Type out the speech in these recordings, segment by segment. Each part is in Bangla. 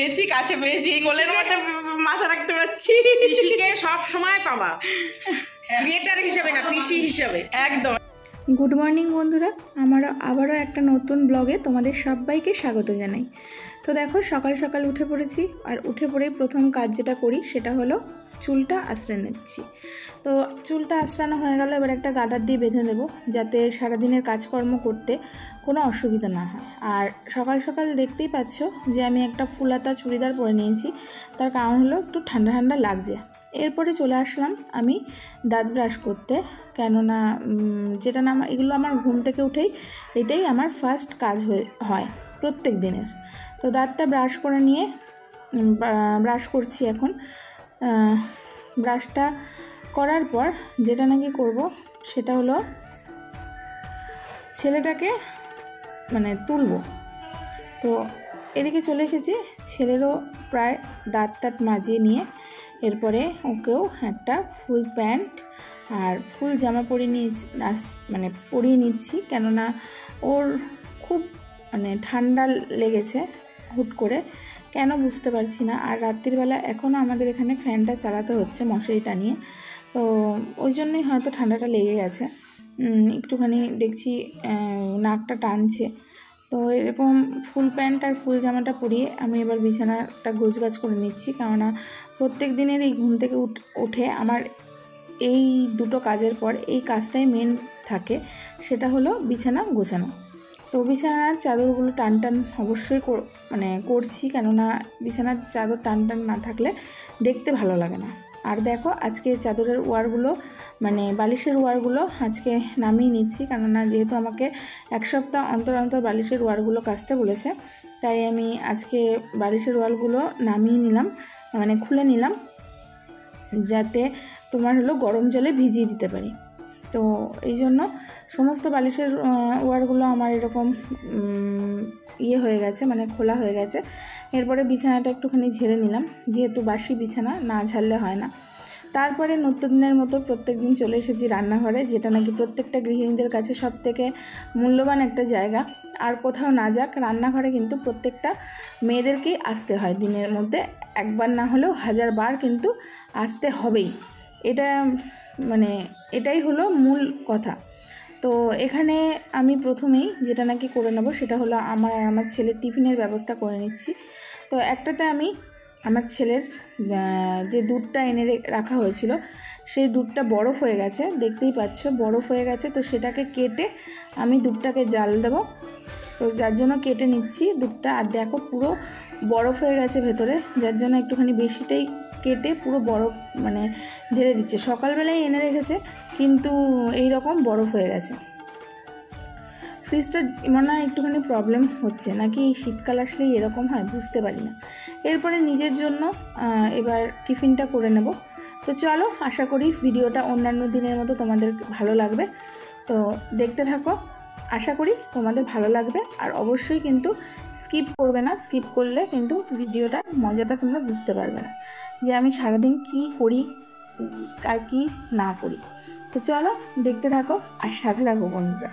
পেয়েছি, কাছে পেয়েছি, কোলের মধ্যে মাথা রাখতে পারছি। পিসিকে সব সময় পাবা, ক্রিয়েটার হিসেবে না, পিসি হিসেবে। একদম। গুড মর্নিং বন্ধুরা, আমার আবারও একটা নতুন ব্লগে তোমাদের সবাইকে স্বাগত জানাই। তো দেখো, সকাল সকাল উঠে পড়েছি, আর উঠে পড়েই প্রথম কাজ যেটা করি সেটা হলো চুলটা আঁচড়ে নিচ্ছি। তো চুলটা আঁচড়ানো হয়ে গেল, এবার একটা গার্ডার দিয়ে বেঁধে নেব, যাতে সারাদিনের কাজকর্ম করতে কোনো অসুবিধা না হয়। আর সকাল সকাল দেখতেই পাচ্ছ যে আমি একটা ফুলাতা চুড়িদার পরে নিয়েছি, তার কারণ হলো একটু ঠান্ডা ঠান্ডা লাগছে। এরপরে চলে আসলাম আমি দাঁত ব্রাশ করতে, কেননা যেটা না এগুলো আমার ঘুম থেকে উঠেই এটাই আমার ফার্স্ট কাজ হয় প্রত্যেক দিনের। তো দাঁতটা ব্রাশ করে নিয়ে ব্রাশ করছি এখন। ব্রাশটা করার পর যেটা নাকি করব সেটা হলো ছেলেটাকে তুলব। তো এদিকে চলে এসেছি, ছেলেরও প্রায় দাঁত টাত মাজিয়ে নিয়ে এরপরে ওকেও একটা ফুল প্যান্ট আর ফুল জামা পরিয়ে নিচ্ছি, কেননা ওর খুব ঠান্ডা লেগেছে হুট করে, কেন বুঝতে পারছি না। আর রাত্রিবেলা এখনও আমাদের এখানে ফ্যানটা চালাতে হচ্ছে মশারি টানিয়ে, তো ওই জন্যই হয়তো ঠান্ডাটা লেগে গেছে, একটুখানি দেখছি নাকটা টানছে। তো এরকম ফুল প্যান্ট আর ফুল জামাটা পরিয়ে আমি এবার বিছানাটা গোছগাছ করে নিচ্ছি, কেননা প্রত্যেক দিনের এই ঘুম থেকে উঠে আমার এই দুটো কাজের পর এই কাজটাই মেন থাকে, সেটা হলো বিছানা গোছানো। তো বিছানার চাদরগুলো টান টান অবশ্যই করছি, কেননা বিছানার চাদর টান টান না থাকলে দেখতে ভালো লাগে না। আর দেখো, আজকে চাদরের ওয়ারগুলো বালিশের ওয়ারগুলো আজকে নামিয়ে নিচ্ছি, কেননা যেহেতু আমাকে এক সপ্তাহ অন্তর অন্তর বালিশের ওয়ারগুলো কাচতে বলেছে, তাই আমি আজকে বালিশের ওয়ারগুলো নামিয়ে নিলাম, খুলে নিলাম, যাতে তোমার হলো গরম জলে ভিজিয়ে দিতে পারি। তো এই জন্য সমস্ত বালিশের ওয়ারগুলো আমার এরকম হয়ে গেছে, খোলা হয়ে গেছে। এরপরে বিছানাটা একটুখানি ঝেড়ে নিলাম, যেহেতু বাসি বিছানা না ঝাড়লে হয় না। তারপরে নিত্যদিনের মতো প্রত্যেক দিন চলে এসেছি রান্নাঘরে, যেটা নাকি প্রত্যেকটা গৃহিণীদের কাছে সব থেকে মূল্যবান একটা জায়গা। আর কোথাও না যাক, রান্নাঘরে কিন্তু প্রত্যেকটা মেয়েদেরকেই আসতে হয়, দিনের মধ্যে একবার না হলেও 1000 বার কিন্তু আসতে হবেই। এটাই হলো মূল কথা। তো এখানে আমি প্রথমেই যেটা নাকি করে নেব সেটা হলো আমার ছেলের টিফিনের ব্যবস্থা করে নিচ্ছি। তো একটাতে আমি আমার ছেলের যে দুধটা এনে রাখা হয়েছিল, সেই দুধটা বরফ হয়ে গেছে, দেখতেই পাচ্ছ বরফ হয়ে গেছে। তো সেটাকে কেটে আমি দুধটাকে জাল দেব, তো যার জন্য কেটে নিচ্ছি দুধটা। আর দেখো, পুরো বরফ হয়ে গেছে ভেতরে, যার জন্য একটুখানি বেশিটাই কেটে পুরো বরফ ঢেলে দিচ্ছে। সকালবেলায় এনে রেখেছে, কিন্তু এই রকম বরফ হয়ে গেছে। ফ্রিজটা মনে হয় একটুখানি প্রবলেম হচ্ছে, নাকি শীতকাল আসলেই এরকম হয় বুঝতে পারি না। এরপরে নিজের জন্য এবার টিফিনটা করে নেব। তো চলো, আশা করি ভিডিওটা অন্যান্য দিনের মতো তোমাদের ভালো লাগবে। তো দেখতে থাকো, আশা করি তোমাদের ভালো লাগবে। আর অবশ্যই কিন্তু স্কিপ করবে না, স্কিপ করলে কিন্তু ভিডিওটা মজাটা তোমরা বুঝতে পারবে না, যে আমি সারাদিন কি করি আর কি না করি। তো চলো দেখতে থাকো আর সাথে থাকো বন্ধুরা।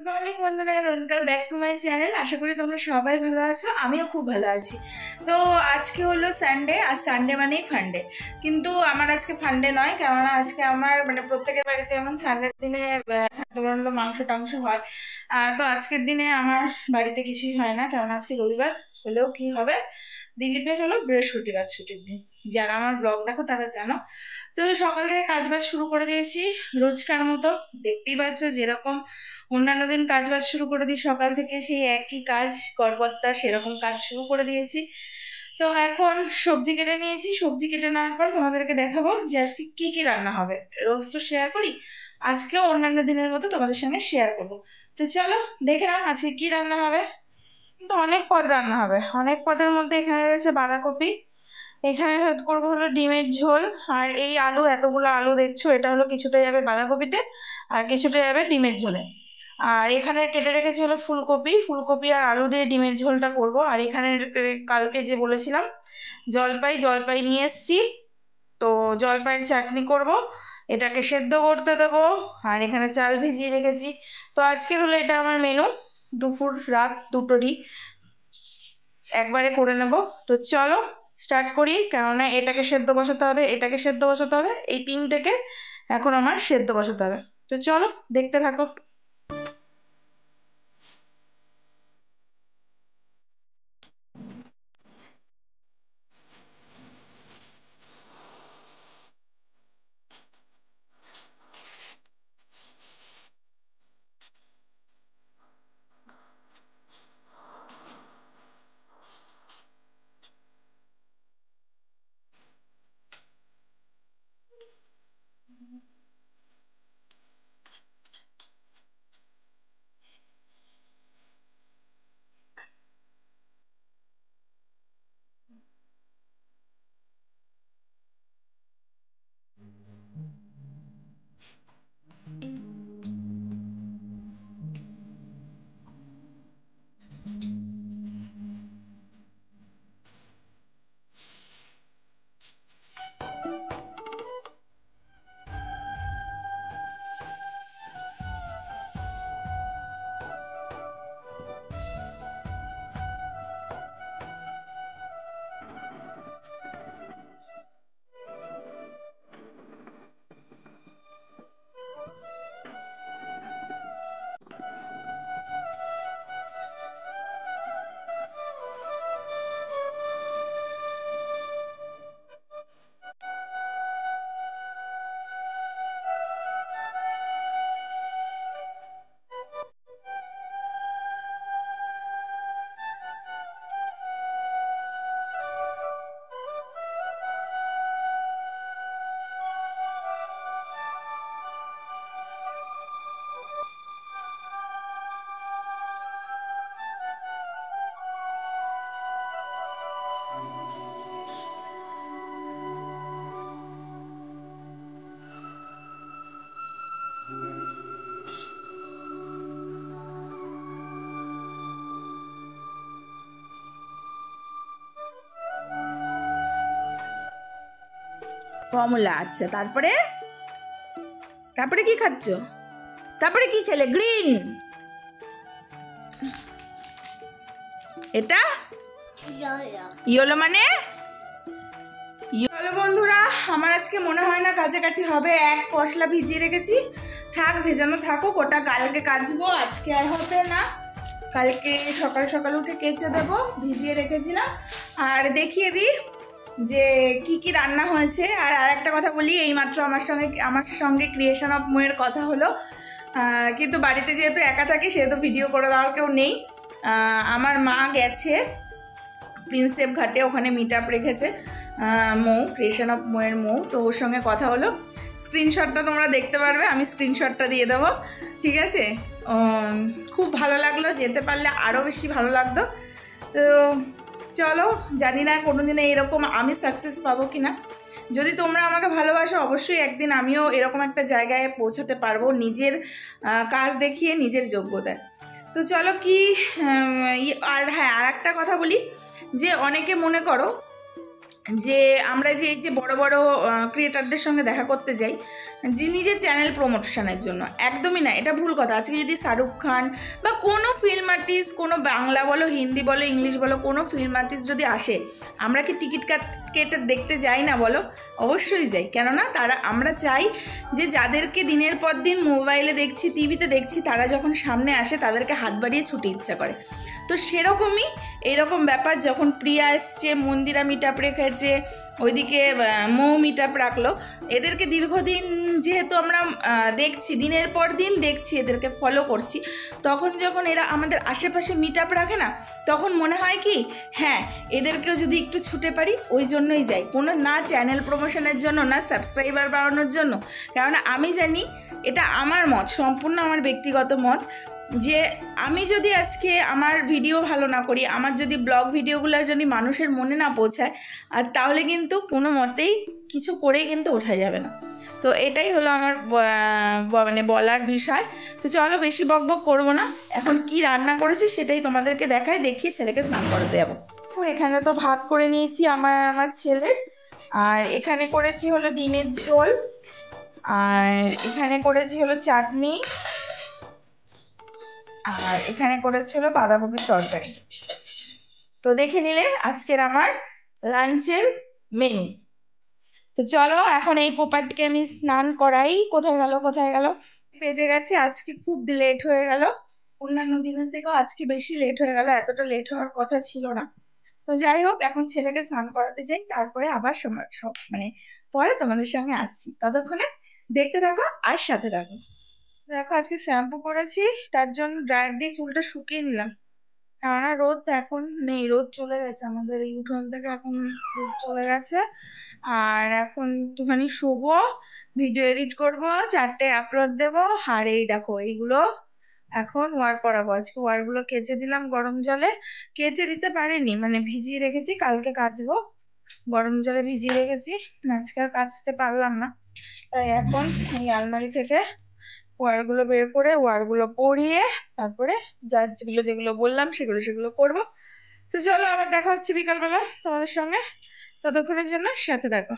গুড মর্নিং বন্ধুরা, welcome back to my channel. আশা করি তোমরা সবাই ভালো আছো, আমিও খুব ভালো আছি। তো আজকে হলো সানডে, আর সানডে মানেই ফান্ডে, কিন্তু আমার আজকে ফান্ডে নয়, কেননা আজকে আমার মানে প্রত্যেকের বাড়িতে এমন সানডের দিনে তোমার হলো মাংস টাংস হয়। তো আজকের দিনে আমার বাড়িতে কিছুই হয় না, কেননা আজকে রবিবার হলেও কি হবে, দিলীপের হলো বৃহস্পতিবার ছুটির দিন। যারা আমার ব্লগ দেখো তারা জানো। তো সকাল থেকে কাজ বাজ শুরু করে দিয়েছি রোজকার মতো, দেখতেই পাচ্ছ যেরকম অন্যান্য দিন কাজ বাজ শুরু করে দিই সকাল থেকে, সেই একই কাজ করবত্তা সেরকম কাজ শুরু করে দিয়েছি। তো এখন সবজি কেটে নিয়েছি, সবজি কেটে নেওয়ার পর তোমাদেরকে দেখাবো যে আজকে কি কি রান্না হবে। রোজ তো শেয়ার করি, আজকেও অন্যান্য দিনের মতো তোমাদের সঙ্গে শেয়ার করবো। তো চলো দেখে নাও আজকে কি রান্না হবে। কিন্তু অনেক পদ রান্না হবে, অনেক পদের মধ্যে এখানে রয়েছে বাঁধাকপি, এখানে করবো হলো ডিমের ঝোল, আর এই আলু, এতগুলো আলু দেখছো, এটা হলো কিছুটা যাবে বাঁধাকপিতে আর কিছুটা যাবে ডিমের ঝোলে। আর এখানে কেটে রেখেছি হলো ফুলকপি, ফুলকপি আর আলু দিয়ে ডিমের ঝোলটা করব। আর এখানে কালকে যে বলেছিলাম জলপাই নিয়ে এসছি, তো জলপাইয়ের চাটনি করব, এটাকে সেদ্ধ করতে দেবো। আর এখানে চাল ভিজিয়ে রেখেছি। তো আজকের হলো এটা আমার মেনু, দুপুর রাত দুটোরই একবারে করে নেব। তো চলো স্টার্ট করি, কেননা এটাকে সেদ্ধ বসাতে হবে, এটাকে সেদ্ধ বসাতে হবে, এই তিনটেকে এখন আমার সেদ্ধ বসাতে হবে। তো চলো দেখতে থাকো। কমলা, আচ্ছা, তারপরে তারপরে কি খাচ্ছ? তারপরে কি খেলে? গ্রিন, এটা ইয়েলো মানে ইয়েলো। বন্ধুরা আমার আজকে মনে হয় না কাছাকাছি হবে, এক পশলা ভিজিয়ে রেখেছি, থাক ভেজানো থাকুক, ওটা কালকে কাচবো, আজকে আর হবে না, কালকে সকাল সকাল উঠে কেচে দেবো, ভিজিয়ে রেখেছিলাম। আর দেখিয়ে দিই যে কি কি রান্না হয়েছে। আর আরেকটা কথা বলি, এইমাত্র আমার সঙ্গে ক্রিয়েশন অফ মুয়ের কথা হলো, কিন্তু বাড়িতে যেহেতু একা থাকি সেহেতু ভিডিও করে দেওয়ার কেউ নেই। আমার মা গেছে প্রিন্সেপ ঘাটে, ওখানে মিট আপ রেখেছে মৌ, ক্রিয়েশন অফ মুয়ের মৌ, তো ওর সঙ্গে কথা হলো। স্ক্রিনশটটা তোমরা দেখতে পারবে, আমি স্ক্রিনশটটা দিয়ে দেবো, ঠিক আছে? খুব ভালো লাগলো, যেতে পারলে আরও বেশি ভালো লাগতো। তো চলো, জানি না কোনোদিনে এরকম আমি সাকসেস পাবো কিনা। যদি তোমরা আমাকে ভালোবাসো অবশ্যই একদিন আমিও এরকম একটা জায়গায় পৌঁছাতে পারবো, নিজের কাজ দেখিয়ে, নিজের যোগ্যতায়। তো চলো কি, আর হ্যাঁ আর একটা কথা বলি, যে অনেকে মনে করো যে আমরা যে এই যে বড় বড় ক্রিয়েটারদের সঙ্গে দেখা করতে যাই যে নিজের চ্যানেল প্রমোশনের জন্য, একদমই না, এটা ভুল কথা। আজকে যদি শাহরুখ খান বা কোনো ফিল্ম আর্টিস্ট, কোনো বাংলা বলো, হিন্দি বলো, ইংলিশ বলো, কোনো ফিল্ম আর্টিস্ট যদি আসে, আমরা কি টিকিট কেটে দেখতে যাই না বলো? অবশ্যই যাই। কেননা আমরা চাই যে যাদেরকে দিনের পর দিন মোবাইলে দেখছি, টিভিতে দেখছি, তারা যখন সামনে আসে তাদেরকে হাত বাড়িয়ে ছুটে ইচ্ছা করে। তো সেরকমই এইরকম ব্যাপার, যখন প্রিয়া এসছে, মন্দিরা মিট আপ রেখেছে, ওইদিকে মৌ মিট আপ রাখলো, এদেরকে দীর্ঘদিন যেহেতু আমরা দেখছি, দিনের পর দিন দেখছি, এদেরকে ফলো করছি, তখন যখন এরা আমাদের আশেপাশে মিট আপ রাখে না, তখন মনে হয় কি হ্যাঁ এদেরকেও যদি একটু ছুটে পারি, ওই জন্যই যাই। কোনো না চ্যানেল প্রমোশনের জন্য, না সাবস্ক্রাইবার বাড়ানোর জন্য। কারণ আমি জানি, এটা আমার মত, সম্পূর্ণ আমার ব্যক্তিগত মত, যে আমি যদি আজকে আমার ভিডিও ভালো না করি, আমার যদি ব্লগ ভিডিওগুলো যদি মানুষের মনে না পৌঁছায়, আর তাহলে কিন্তু কোনো মতেই কিছু করেই কিন্তু ওঠা যাবে না। তো এটাই হলো আমার মানে বলার বিষয়। তো চলো বেশি বকবক করবো না, এখন কি রান্না করেছি সেটাই তোমাদেরকে দেখিয়ে ছেলেকে স্নান করতে যাবো। এখানে তো ভাত করে নিয়েছি আমার ছেলের, আর এখানে করেছি হলো ডিমের ঝোল, আর এখানে করেছি হলো চাটনি, আর এখানে করেছিল বাঁধাকপির তরকারি। তো দেখে নিলে আজকের আমার লাঞ্চের মেনু। তো চলো এখন এই পোপাটকে আমি স্নান করাই। কোথায় গেল বেজে গেছে, আজকে খুব লেট হয়ে গেল, অন্যান্য দিনের থেকেও আজকে বেশি লেট হয়ে গেল, এতটা লেট হওয়ার কথা ছিল না। তো যাই হোক, এখন ছেলেকে স্নান করাতে যাই, তারপরে আবার মানে পরে তোমাদের সঙ্গে আসছি। ততক্ষণে দেখতে থাকো আর সাথে থাকো। দেখো আজকে শ্যাম্পু করেছি, তার জন্য ড্রায়ার দিয়ে চুলটা শুকিয়ে নিলাম। কেননা রোদ এখন নেই, রোদ চলে গেছে, আমাদের এই উঠোন থেকে এখন রোদ চলে গেছে। আর এখন একটুখানি শুবো, ভিডিও এডিট করব, 4টে আপলোড দেবো। আর এই দেখো এইগুলো এখন ওয়ার করাবো। আজকে ওয়ারগুলো কেচে দিলাম গরম জলে, কেচে দিতে পারিনি, মানে ভিজিয়ে রেখেছি, কালকে কাচবো। গরম জলে ভিজিয়ে রেখেছি, আজকে আর কাচতে পারলাম না। তাই এখন এই আলমারি থেকে ওয়ারগুলো বের করে ওয়ারগুলো পরিয়ে তারপরে যেগুলো বললাম সেগুলো করবো। তো চলো আবার দেখা হচ্ছে বিকালবেলা তোমাদের সঙ্গে, ততক্ষণের জন্য সাথে থাকো।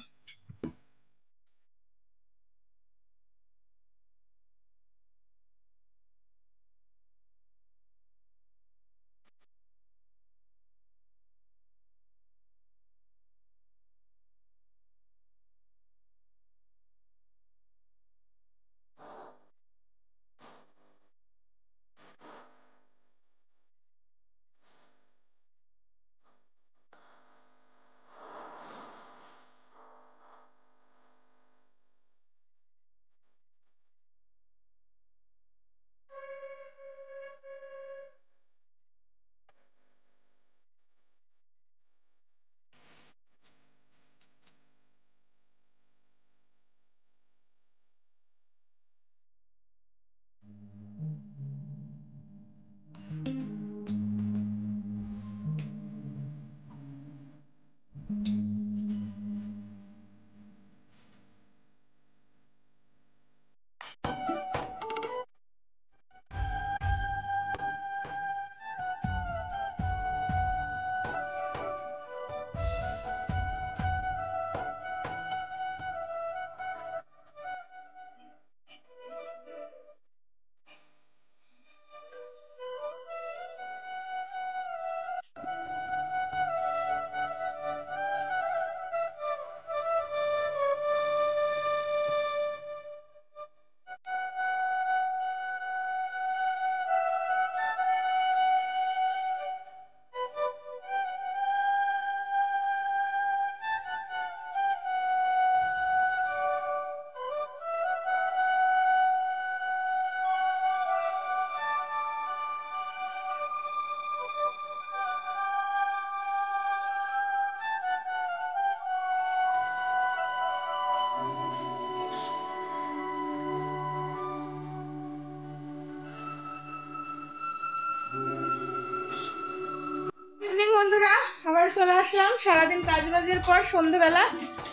বন্ধুরা আবার চলে আসলাম সারাদিন কাজবাজের পর সন্ধ্যেবেলা।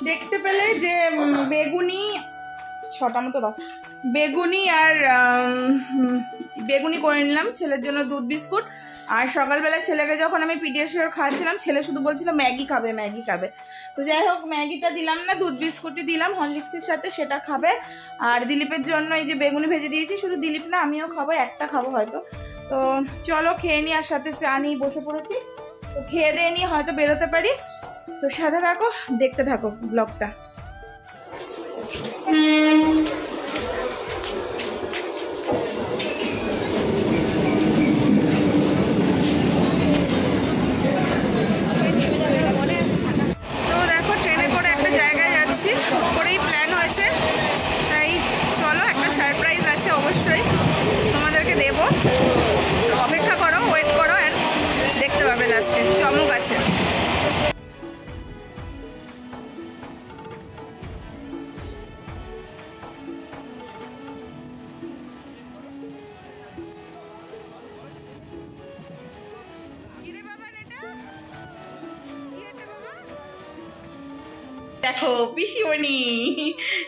দেখতে পেলে যে বেগুনি 6টা মতো দাও, বেগুনি আর বেগুনি করে নিলাম ছেলের জন্য, দুধ বিস্কুট। আর সকালবেলা ছেলেকে যখন আমি পিডিয়াশিওর খাওয়াচ্ছিলাম, ছেলে শুধু বলছিল ম্যাগি খাবে। তো যাই হোক, ম্যাগিটা দিলাম না, দুধ বিস্কুটই দিলাম হরলিক্সের সাথে, সেটা খাবে। আর দিলীপের জন্য এই যে বেগুনি ভেজে দিয়েছি, শুধু দিলীপ না আমিও খাবো, একটা খাবো হয়তো। তো চলো খেয়ে নিই, আর সাথে চা নিয়ে বসে পড়েছি। তো খেয়ে দিয়ে নিয়ে হয়তো বেরোতে পারি। তো সাথে থাকো, দেখতে থাকো ব্লগটা। তো দেখো ট্রেনে করে একটা জায়গায় যাচ্ছি, করেই প্ল্যান হয়েছে, তাই চলো, একটা সারপ্রাইজ আছে অবশ্যই, তোমাদেরকে দেবো। অপেক্ষা করো, ওয়েট করো, অ্যান্ড দেখতে পাবে লাস্টে চমক আছে। দেখো পিসিমণি,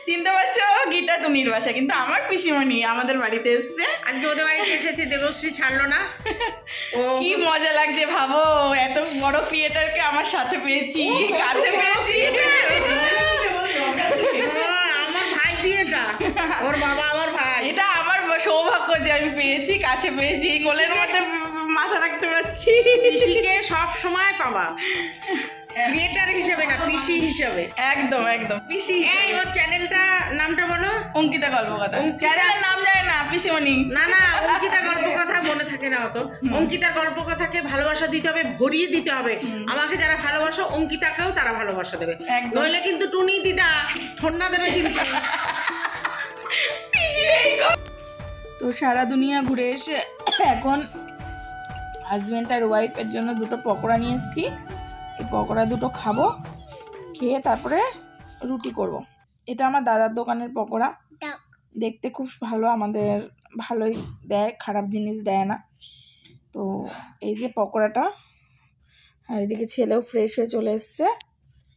চিনতে পারছো? গীতা টুনির বাসা, কিন্তু আমার পিসিমণি আমাদের বাড়িতে এসছে। আজকে ওদের বাড়িতে এসেছে, দেবশ্রী ছাড়লো না। কি মজা লাগছে ভাবো, এত বড় ক্রিয়েটারকে আমার সাথে পেয়েছি, কাছে পেয়েছি। আমার ভাই দিয়েটা, ওর বাবা আমার ভাই। এটা আমার সৌভাগ্য যে আমি পেয়েছি, কাছে পেয়েছি, এই কোলের মধ্যে মাথা রাখতে পারছি। পিসিকে সব সময় পাবা, ক্রিয়েটার হিসেবে না, পিসি হিসেবে। একদম একদম পিসি। এই ওর চ্যানেলটা নামটা বলো। অঙ্কিতা গল্পকথা। চ্যানেলের নাম জানে না পিসিমণি? না না, অঙ্কিতা গল্পকথা মনে থাকে না অত। অঙ্কিতা গল্পকথাকে ভালোবাসা দিতে হবে, ভরিয়ে দিতে হবে। আমাকে যারা ভালোবাসো, অঙ্কিতাকেও তারা ভালোবাসা দেবে, নইলে কিন্তু টুনি দিদা ঠন্না দেবে কিন্তু। তো সারা দুনিয়া ঘুরে এসে এখন হাজব্যান্ড আর ওয়াইফের জন্য দুটো পকোড়া নিয়ে এসেছি। এই পকোড়া দুটো খাবো, খেয়ে তারপরে রুটি করব। এটা আমার দাদার দোকানের পকোড়া, দেখতে খুব ভালো, আমাদের ভালোই দেয়, খারাপ জিনিস দেয় না। তো এই যে পকোড়াটা, আর এদিকে ছেলেও ফ্রেশ হয়ে চলে এসছে।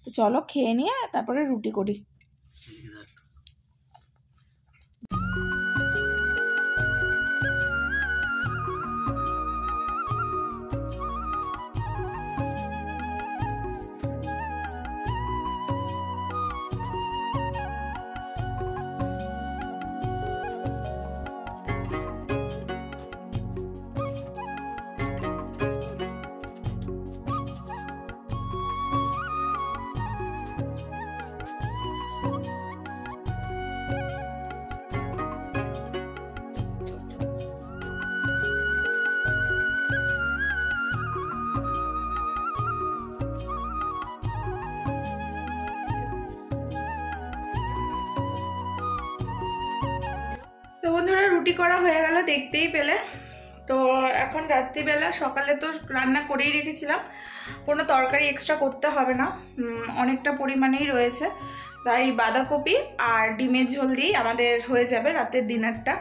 তো চলো খেয়ে নিয়ে তারপরে রুটি করি। তো বন্ধুরা রুটি করা হয়ে গেল, দেখতেই পেলে। তো এখন রাত্রিবেলা, সকালে তো রান্না করেই রেখেছিলাম, কোনো তরকারি এক্সট্রা করতে হবে না, অনেকটা পরিমাণেই রয়েছে, তাই বাঁধাকপি আর ডিমের ঝোল দিয়েই আমাদের হয়ে যাবে রাতের ডিনারটা।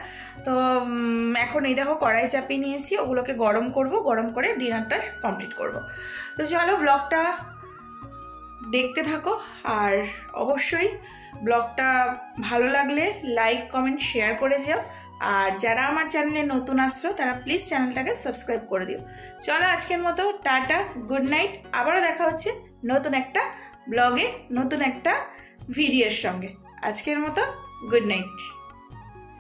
তো এখন এই দেখো কড়াই চাপিয়ে নিয়েছি, ওগুলোকে গরম করব, গরম করে ডিনারটা কমপ্লিট করব। তো চলো ব্লগটা দেখতে থাকো, আর অবশ্যই ব্লগটা ভালো লাগলে লাইক কমেন্ট শেয়ার করে যাও। আর যারা আমার চ্যানেলে নতুন আসছো তারা প্লিজ চ্যানেলটাকে সাবস্ক্রাইব করে দিও। চলো আজকের মতো টাটা, গুড নাইট। আবারও দেখা হচ্ছে নতুন একটা ব্লগে, নতুন একটা ভিডিওর সঙ্গে। আজকের মতো গুড নাইট।